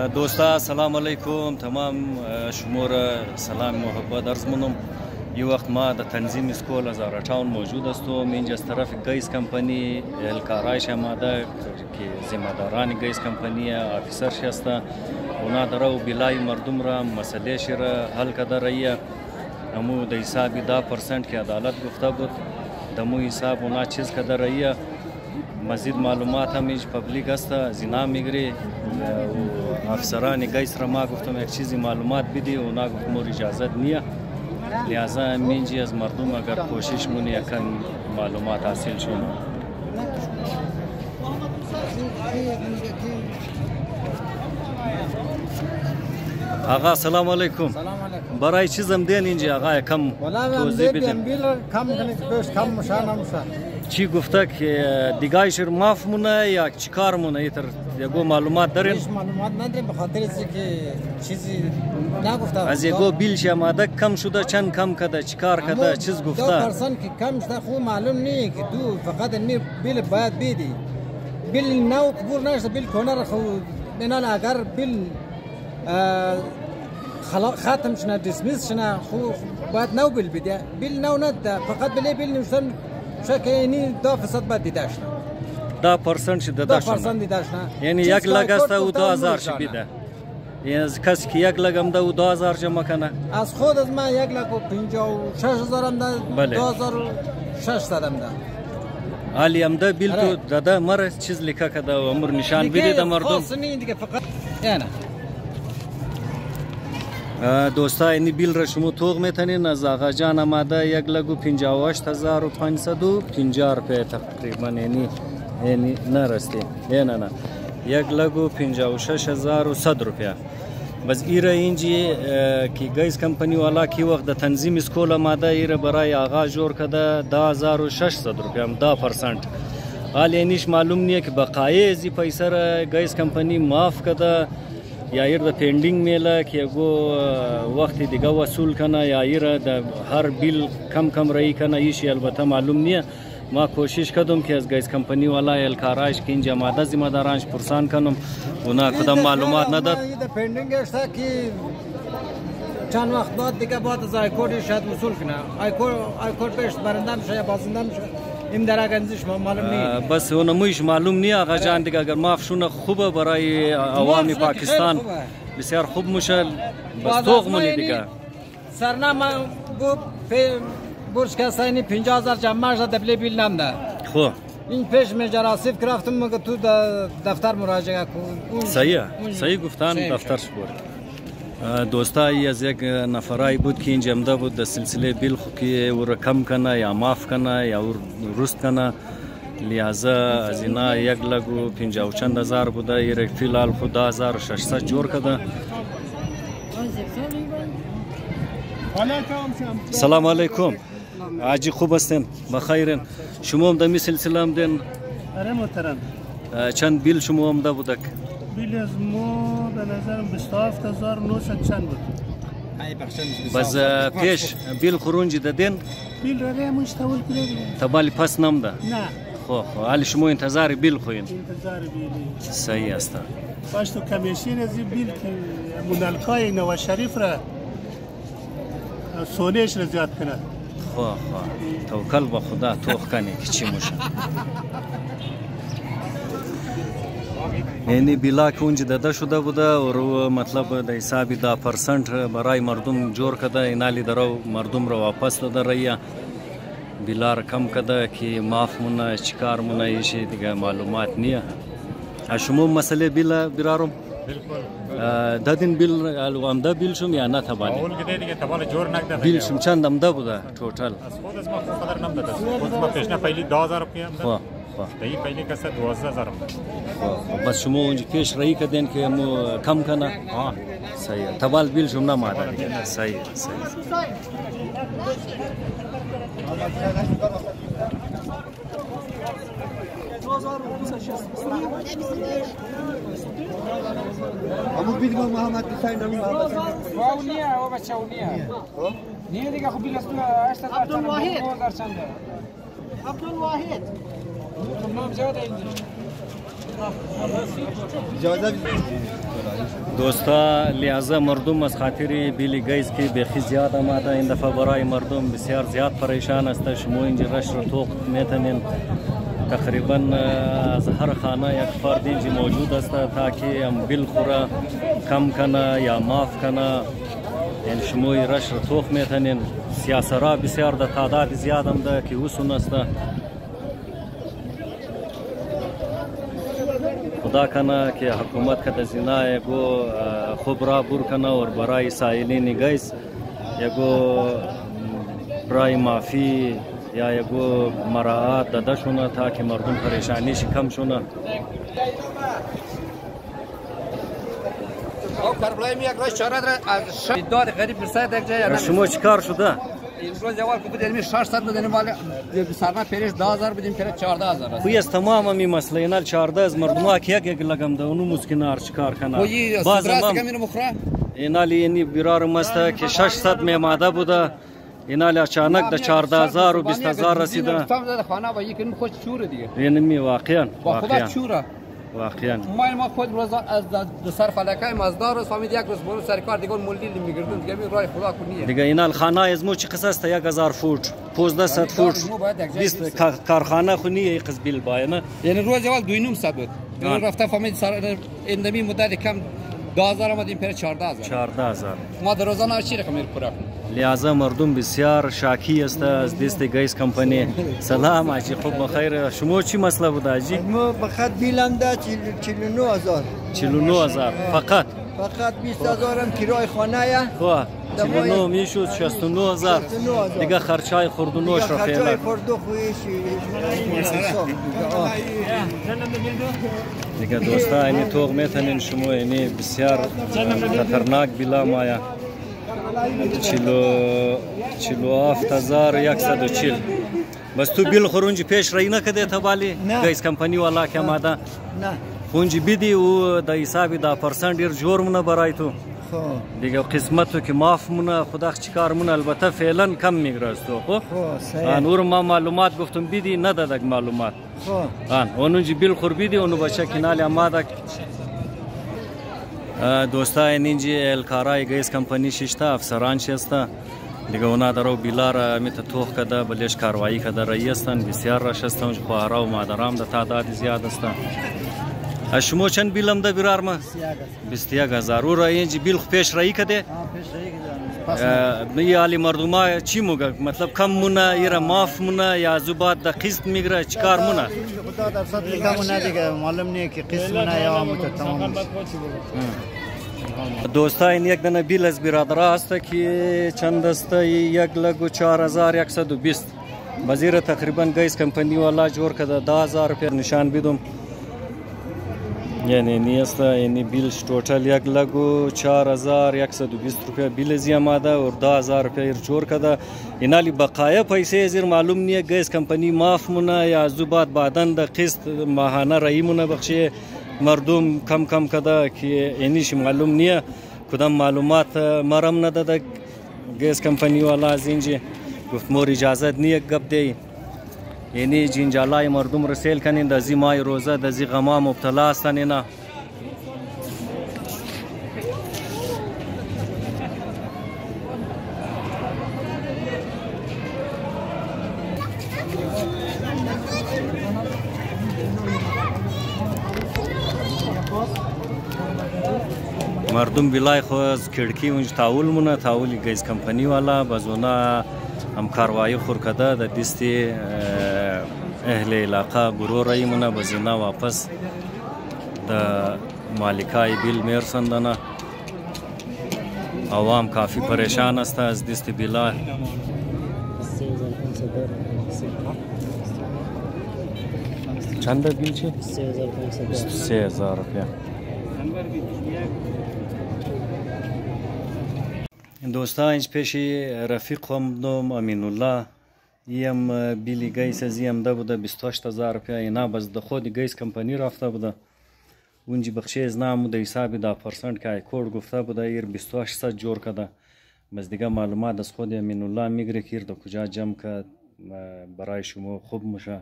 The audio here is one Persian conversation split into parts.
دوستا سلام علیکم تمام شمور سلام محبت عرض منم یه وقت ما در تنظیم اسکول از آراتاون موجود هستم. اینجا از طرف گیس کمپانی الکارایش آمده که ذمه‌داران گیس کمپانی آفیسرش هست. اونا در او بلای مردم را مسئلهش را حل کرده رایه. امو در حسابی 10% که عدالت گفته بود دمو حساب اونا چیز کرده رایه. مزید معلومات هم ایج پبلیک است زینا میگری افسران گیس را ما گفتم یک چیزی معلومات بدی اونا گفتم اجازت نیه. لہذا منجی از مردم اگر کوشش مونی یکن معلومات حاصل شون. آقا سلام علیکم. سلام علیکم. برای چیزم دین اینجا آقا کم توضیح بدین. کم کم مشان چی گفته که دیگایش معاف مونه یا چیکار مونه یتر یگو معلومات دارین؟ معلومات نداریم به خاطر اینکه چیزی نگفته. از یگو بیلش آماده کم شده چند کم کرده چیکار کرده چیز گفته؟ 2% که کم شده خو معلوم نیه که تو فقط این بیل باید بیدی. بیل نو قبول نشده بیل کنار خو بنال اگر بیل ختم شنه دیسمیس شنه خو باید نو بیل بیدی. بیل نو نده فقط بیل نوشتن شکه اینی 2% باید دیده شنه. 10% دیده شنه. 10% دیده شنه. یعنی یک لگ است و 2000 ش بیده. یعنی از کسی که یک لگم ده و 2000 جمع کنه. از خود از من یک لگ و 56,000 هم ده 2600 هم ده. حالی هم ده بیل تو داده مر چیز لیکه کده و امر نشان بیده ده مردم. خاص نی دیگه فقط یعنی دوستا اینی بیل را شما توق میتونین از آقا جان آماده 1,58,550 روپیه تقریبا یعنی نرستی نه 1,56,100 روپیه. بس ایره اینجی که گیس کمپنی والا کی وقت د تنظیم اسکول آماده ایره برای آقا جور کده 10,600 روپیه هم 10%. حال اینیش معلوم نیه که بقایه ازی پیسه را گیس کمپنی معاف کده یا ایر د پینډینګ میله کې یو وخت دیگه وصول کنه یا ایر د هر بیل کم رہی کنه ایشی البته معلوم نیه. ما کوشش کردم که از گیس کمپنی والا الکارایش که اینجا ماده ذمہ دارانش پرسان کنم اونا کدام معلومات نداد. این د پینډینګ است که چند وقت بعد دیگه بعد از آیکورد شاید وصول کنه. آیکورد پیش برنده میشه یا بازنده میشه. این درگنزش معلوم نیه. بس اونمویش معلوم نیه آقا جان دیگه اگر معاف شونه خوبه برای عوام پاکستان بسیار خوب میشه. بس توق مونی دیگه سرنامه برش کسایی 50,000 جمع شده دبلی بیل نمده. خب این پیش مجراسیف کرافتم مگه تو دفتر مراجعه کن. صحیح گفتن دفترش برد. دوستا از یک نفرایی بود که اینجا امده بود در سلسله بیل خو که او را کم کنه یا معاف کنه یا او رست کنه. لہذا از اینا 1,50,000 بوده ایره فیلال خو 10,600 جور کده. سلام علیکم. عاجی خوب هستین بخیرین. شما هم دمی سلسله هم دین؟ اره محترم. چند بیل شما آمده بودک؟ بیل از ما به نظرم 27,900 چند بود. بس پیش بیل خورونجی دادین؟ بیل را مشتول کرده. تبالی پس نمده؟ نه. خب حالی شما انتظار بیل خوین؟ انتظار بیلی. صحیح است. باش تو کمیشین از این بیل که منالکای نواز شریف را سونیش را زیاد کنه. خب توکل با خدا توخ کنی که چی موشه. یعنی بیلا که اونجا داده شده بوده و مطلب در حسابی 10% برای مردم جور کده اینالی درو مردم رو واپس داده رایه. بیلا را کم کده که معاف مونه چیکار مونه ایشی دیگه معلومات نیه. شما مسئله بیل برارم؟ دادین بیل آمده بیل شم یا نه تبالی؟ اول که دیگه تبالی جور نکده. بیل شم چند آمده بوده توتال؟ از خود از ما قدر نمده. خود ما پیشنا پهلی 10,000 روپیه آمده. دهی پهلی کسه 12,000 آمده. بس شما اونجا پیش رایی کردین که مو کم کنه؟ صحیح. تبال بیل شم نماده دیگه. صحیح. Amul bildim Muhammed Hüseyin Ali Muhammed. واونیه و بچه‌ونیه. نیه دیگه خب بیل است عبدالواحد. عبدالواحد. تمام زیاد اینجا. اجازه دوستا لحظه مردم از خاطر بیل گیز که بخی زیاد آمده این دفعه برای مردم بسیار زیاد پریشان است. شما اینجا رش را توق میتونین تقریبا از هر خانه یک فرد اینجا موجود است تا که هم بیل خوره کم کنه یا معاف کنه. یعنی شما رش را توق میتونین. سیاسرا بسیار در تعداد زیاد هم ده که وسون است. خدا کنه که حکومت که زینا یکو خوب را بور کنه و برای سائلین گیس یکو برای معافی یا یکو مراعات داده شونه تا که مردم پریشانیش کم شونه. شما چیکار شده؟ امروز اول که بودیم 600 بدیم مال سرما پیش 10000 بدیم پیش 14000 است. خویست تمام می مسئله اینال 14 از مردم که یک لگم ده اونو مسکنار چیکار کنه. باز هم مخره اینال اینی بیرار مسته که 600 میماده بوده. اینال اچانک ده 14000 و 20000 رسیده. فهم خانه با یک خود چوره دیگه. یعنی می واقعا خدا چوره. واقعا ما خود روز از دو سر فلکای مزدار روز فهمید یک روز برو سر کار دیگه مولدی میگردن دیگه می راه خدا کنیه دیگه اینال خانه از مو چی قصه است 1000 فوت 1500 فوت 20 کارخانه خونی قزبیل باینه. یعنی روز اول 2.5 بود رفته فهمید سر اندمی مدت کم 10000 آمدیم پر 14000 ما در روزانه چی رقم میپره. لحظه مردم بسیار شاکی است از دست گیس کمپانی. سلام آجی خوب بخیر. شما چی مسئله بود آجی؟ ما فقط بیلم ده 49000 49000 فقط 20000 هم کرای خانه یا خواه 49 میشود 69000 دیگه خرچای خورد و نوش را فعلا خرچای خورد و خویش دیگه دوستا اینی توق میتونین شما اینی بسیار خطرناک بیلا مایا 47140 بس تو بیل خورونجی پیش رای نکده تبالی گیس کمپانی والا که آمده نه خونجی بیدی و دا حسابی دا پرسنت دیر جور مونه برای تو دیگه قسمتو که معاف مونه خدا چیکار مونه البته فعلا کم میگرست تو خب نور ما معلومات گفتم بیدی ندادک معلومات اونجی بیل خور بیدی اونو بچه کنالی آمده دوستا اینجی الکارای گیس کمپانی ششته افسران شسته دیگه اونا درو بیلار میت توخ کده بلیش کاروایی کده رئیستن بسیار رشستن و خواهرها و مادرام ده تعداد زیاد استن. شما چند بیلم ده بیرار ما؟ 21000 او را اینجی بیل پیش رایی کده؟ می علی مردمه چی موگه؟ مطلب کم مونه ایره معاف مونه یا زوبات ده قسط میگره چیکار مونه؟ خدا در صد کم مونه دیگه معلوم نیه که قسط مونه یا تمام. دوستا این یک دنه بیل از برادرها هسته که چند است 1,4120 بزیر تقریبا گیس کمپانی والا جور کده 10000 روپیه نشان بیدم یعنی نیست یعنی بیلش توتال 1,4120 روپیه بیل زی آمده و 10000 روپیه جور کده. اینالی بقایه پیسه زیر معلوم نیه گیس کمپانی معاف مونه یا زوبات بعدن ده قسط ماهانه رایی مونه بخشی مردم کم کم کده که اینیش معلوم نیه کدام معلومات مرم نداده گیس کمپانی والا از اینجا گفت مور اجازت نیه گپ دی یعنی جنجالای مردم رسیل کنین دزی مای روزه دزی غما مبتلا هستن اینا. مردم بلای خو از کڑکی اونج تاول مونه تاولی گیس کمپانی والا بازونا هم کاروائی خور کده د دستی اهل علاقه برو رای مونه بزینا واپس د مالکای بیل میرسندنه. عوام کافی پریشان است از دست بلا. چند بیل چه؟ 3500 روپیه. دوستا اینج پیشی رفیق هم دوم امین الله یم بیلی گیس از یم ده بوده 28000 روپیه اینا بس ده خود گیس کمپانی رفته بوده اونجی بخشی از نامو ده حسابی ده پرسنت که کود گفته بوده ایر 2800 جور کده بس دیگه معلومات از خود امین الله میگره که ایر ده کجا جمع کد برای شما خوب میشه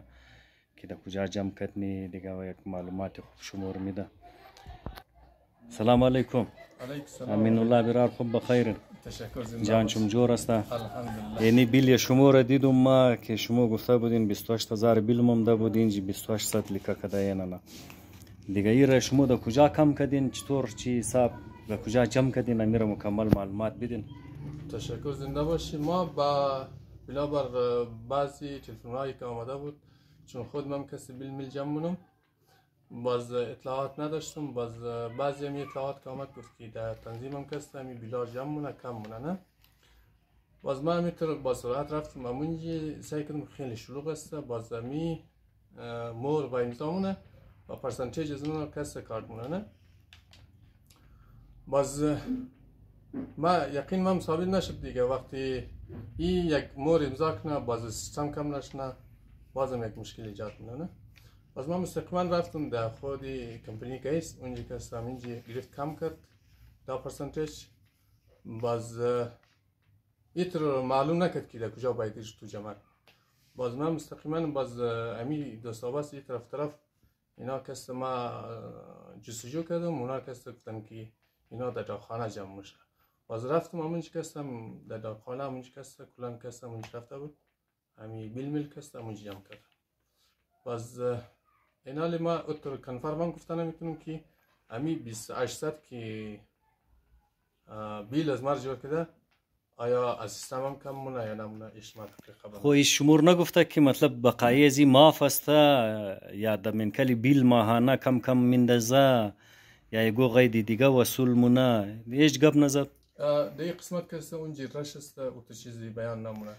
که ده کجا جمع کدنی دیگه و یک معلومات خوب شما رو میده. سلام علیکم. امین الله برار خوب بخیر. تشکر زنده جانشم جور است. الحمدلله. یعنی بیل شما را دیدم ما که شما گفته بودین 28000 بیل مونده بود، اینجا 2800 لیکه کده نه. دیگه ای شما در کجا کم کردین، چطور چی حساب و کجا جمع کردین، امیر مکمل معلومات بدین. تشکر زنده باشی. ما با بنابر بعضی تلفن‌هایی که آمده بود، چون خود من کسی بیل میل جمع مونم، باز اطلاعات نداشتم. باز بعضی همی اطلاعات که آمد گفت که در تنظیم هم کسی همی بیلا جمع مونه کم مونه نه. باز ما همیتر با سرعت رفتم امونجی سعی کردم خیلی شلوغ است. باز همی مور و امضا مونه و پرسنتیج از اون کسی کارت مونه نه. باز ما یقین من ثابت نشد دیگه وقتی این یک مور امضا کنه باز سیستم کم نشنه بازم یک مشکل ایجاد کنه نه. باز ما مستقیما رفتم در خود کمپانی گیس اونجا که هستم اینجا گرفت کم کرد 10%. باز ایتر معلوم نکرد که در کجا باید تو جمع. باز ما مستقیما باز امی دوستاباس این طرف اینا کسی ما جستجو کردم، اونا کسی گفتن که اینا در داخانه جمع میشه. باز رفتم همونجا کستم در داخانه همونجا کسی کلان کسی همونجا رفته بود همی بیل میل کسی همونجا جمع کرد. باز اینالی ما اتر کنفرمان گفتن نمیتونم که همی 2800 که بیل از مار جور کده آیا از سیستم هم کم مونه یا نمونه ایش ما خبر. خو ایش شمور نگفته که مطلب بقایه زی معاف است یا در منکلی بیل ماهانه کم میندازه یا یگو قید دیگه وصول مونه ایش گپ نظر؟ دیگه قسمت کسته اونجی رش است و تو چیزی بیان نمونه.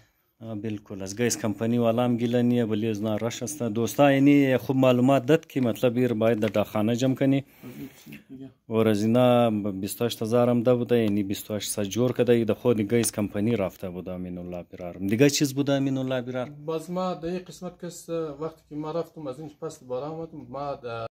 بالکل از گیس کمپانی والا هم گیله نیه ولی از نارش است. دوستا یعنی خوب معلومات داد که مطلب ایر باید در داخانه جمع کنی و از اینا 28000 هم ده بوده، یعنی 28000 جور کده در خود گیس کمپانی رفته بوده امین الله برار. دیگه چیز بوده امین الله برار؟ باز ما دیگه قسمت کس وقتی که ما رفتم از اینج پس بارا آمدم ما